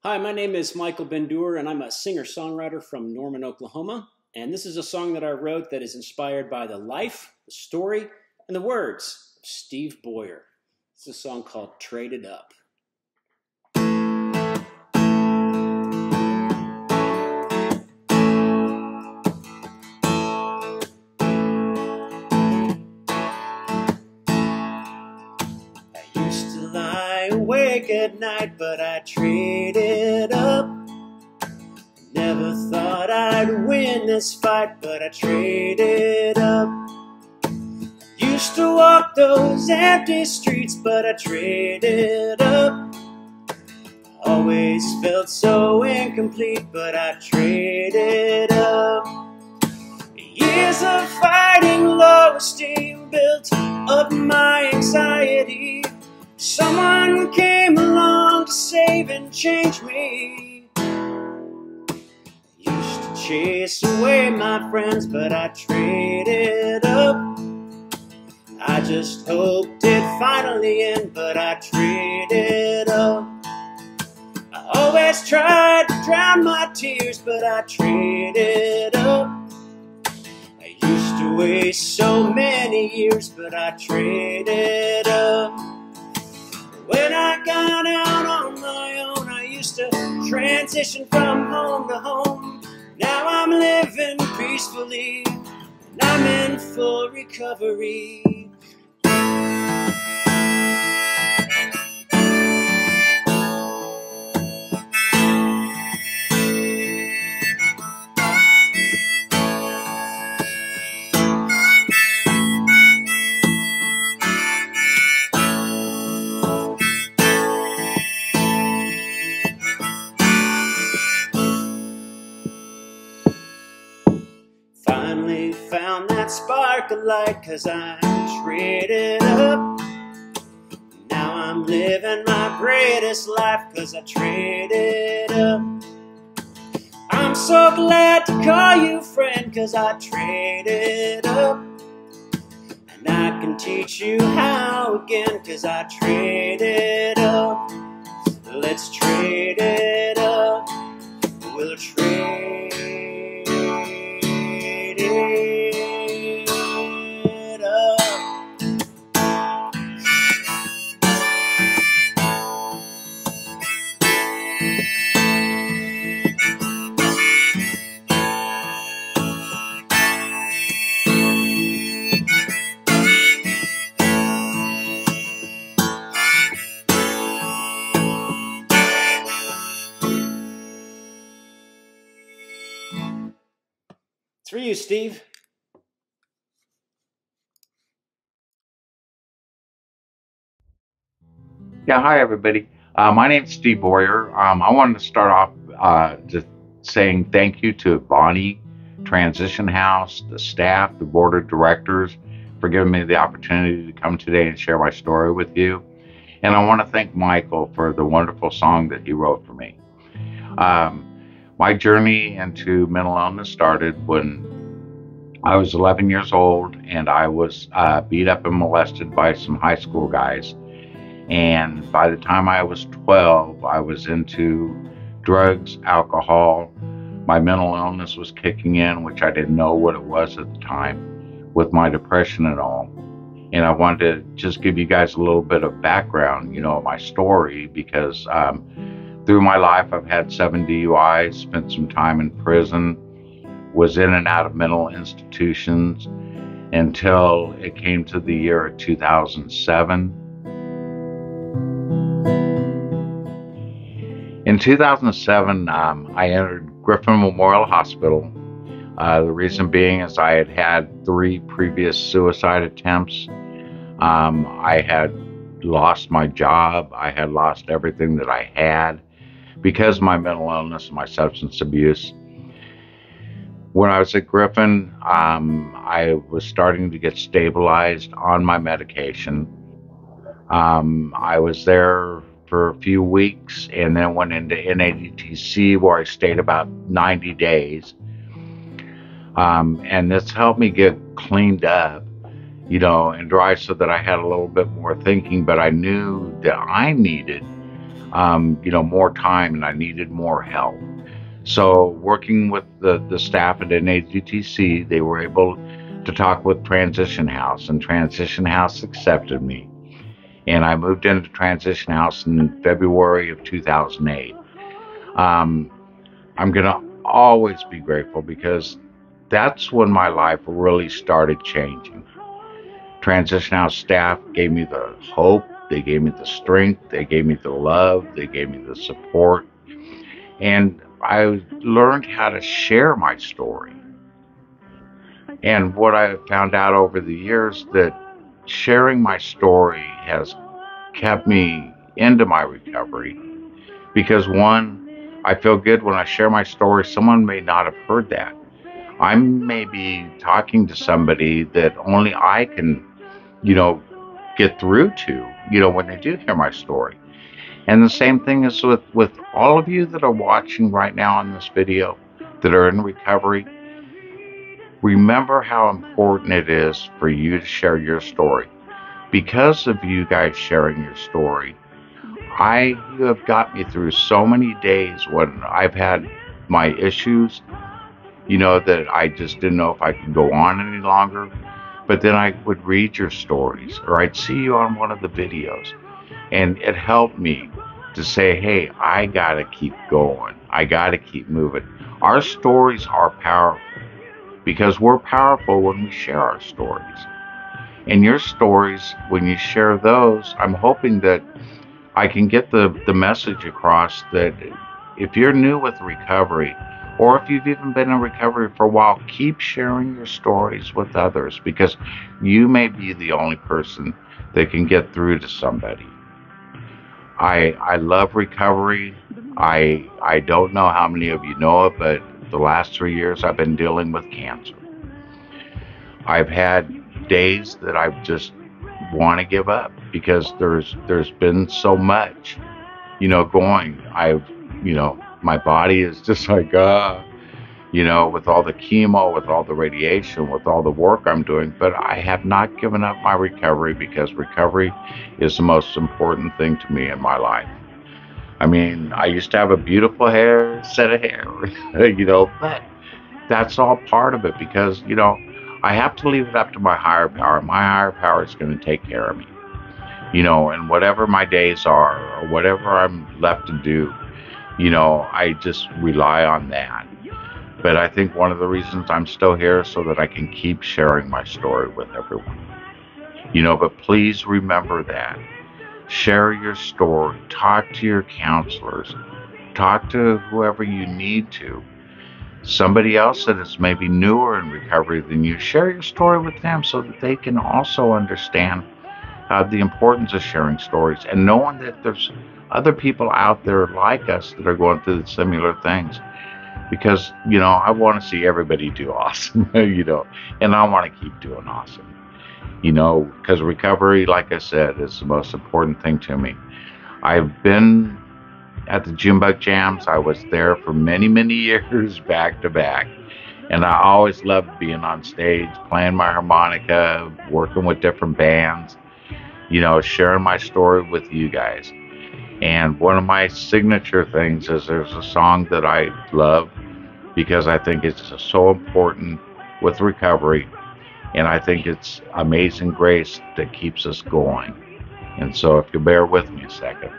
Hi, my name is Michael Bendure, and I'm a singer-songwriter from Norman, Oklahoma. And this is a song that I wrote that is inspired by the life, the story, and the words of Steve Boyer. It's a song called Traded Up. I used to lie awake at night, but I traded up. Never thought I'd win this fight, but I traded up. Used to walk those empty streets, but I traded up. Always felt so incomplete, but I traded up. Years of fighting low esteem built up my anxiety. Someone came along to save and change me. Used to chase away my friends, but I traded up. I just hoped it'd finally end, but I traded up. I always tried to drown my tears, but I traded up. I used to waste so many years, but I traded up. When I got out on my own, I used to transition from home to home. Now I'm living peacefully, and I'm in full recovery. Finally found that spark of light, 'cause I traded up. Now I'm living my greatest life, 'cause I traded up. I'm so glad to call you friend, 'cause I traded up. And I can teach you how again, 'cause I traded up. Let's trade it up. We'll trade it up. It's for you, Steve. Yeah, hi everybody. My name's Steve Boyer. I wanted to start off just saying thank you to Bonnie, Transition House, the staff, the board of directors for giving me the opportunity to come today and share my story with you. And I want to thank Michael for the wonderful song that he wrote for me. Um, my journey into mental illness started when I was 11 years old and I was beat up and molested by some high school guys. And by the time I was 12, I was into drugs, alcohol. My mental illness was kicking in, which I didn't know what it was at the time, with my depression and all. And I wanted to just give you guys a little bit of background, my story, because through my life, I've had 7 DUIs, spent some time in prison, was in and out of mental institutions until it came to the year of 2007. In 2007, I entered Griffin Memorial Hospital. The reason being is I had had 3 previous suicide attempts. I had lost my job. I had lost everything that I had because of my mental illness and my substance abuse. When I was at Griffin, I was starting to get stabilized on my medication. I was there for a few weeks and then went into NADTC where I stayed about 90 days. And this helped me get cleaned up, and dry so that I had a little bit more thinking, but I knew that I needed more time, and I needed more help. So, working with the staff at NAGTC, they were able to talk with Transition House, and Transition House accepted me. And I moved into Transition House in February of 2008. Um, I'm going to always be grateful because that's when my life really started changing. Transition House staff gave me the hope, they gave me the strength, they gave me the love, they gave me the support, and I learned how to share my story. And what I found out over the years that sharing my story has kept me into my recovery because one, I feel good when I share my story. Someone may not have heard that. I may be talking to somebody that only I can, you know, get through to, when they do hear my story. And the same thing is with all of you that are watching right now on this video that are in recovery. Remember how important it is for you to share your story. Because of you guys sharing your story, you have got me through so many days when I've had my issues, that I just didn't know if I could go on any longer. But then I would read your stories or I'd see you on one of the videos, and it helped me to say, hey, I got to keep going. I got to keep moving. Our stories are powerful because we're powerful when we share our stories. And your stories, when you share those, I'm hoping that I can get the message across that if you're new with recovery, or if you've even been in recovery for a while, keep sharing your stories with others because you may be the only person that can get through to somebody. I love recovery. I don't know how many of you know it, but the last 3 years I've been dealing with cancer. I've had days that I just want to give up because there's been so much, going. My body is just like, with all the chemo, with all the radiation, with all the work I'm doing. But I have not given up my recovery because recovery is the most important thing to me in my life. I mean, I used to have a beautiful set of hair, but that's all part of it because, I have to leave it up to my higher power. My higher power is going to take care of me, and whatever my days are or whatever I'm left to do, I just rely on that. But I think one of the reasons I'm still here is so that I can keep sharing my story with everyone. But please remember that. Share your story. Talk to your counselors. Talk to whoever you need to. Somebody else that is maybe newer in recovery than you, share your story with them so that they can also understand the importance of sharing stories and knowing that there's other people out there like us that are going through similar things. Because, I want to see everybody do awesome, and I want to keep doing awesome, because recovery, like I said, is the most important thing to me. I've been at the Junebug Jams. I was there for many, many years back to back. And I always loved being on stage, playing my harmonica, working with different bands, sharing my story with you guys. And one of my signature things is there's a song that I love because I think it's so important with recovery. And I think it's Amazing Grace that keeps us going. And so if you bear with me a second.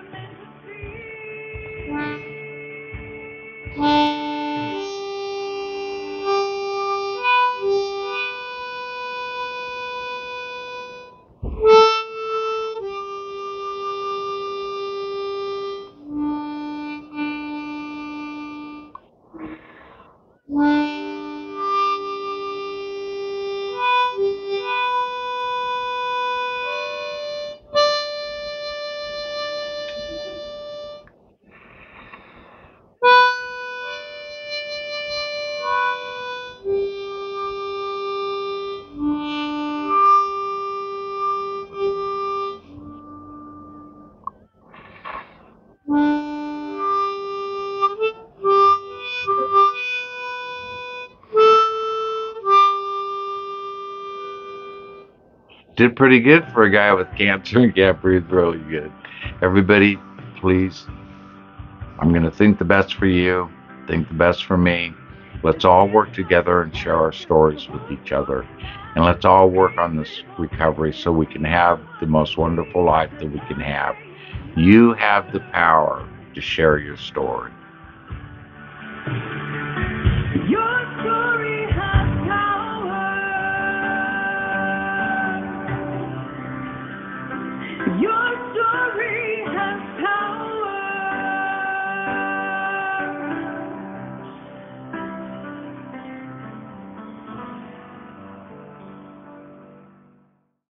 Did pretty good for a guy with cancer and can't breathe really good. Everybody, please I'm going to think the best for you, think the best for me. Let's all work together and share our stories with each other. And let's all work on this recovery so we can have the most wonderful life that we can have. You have the power to share your story.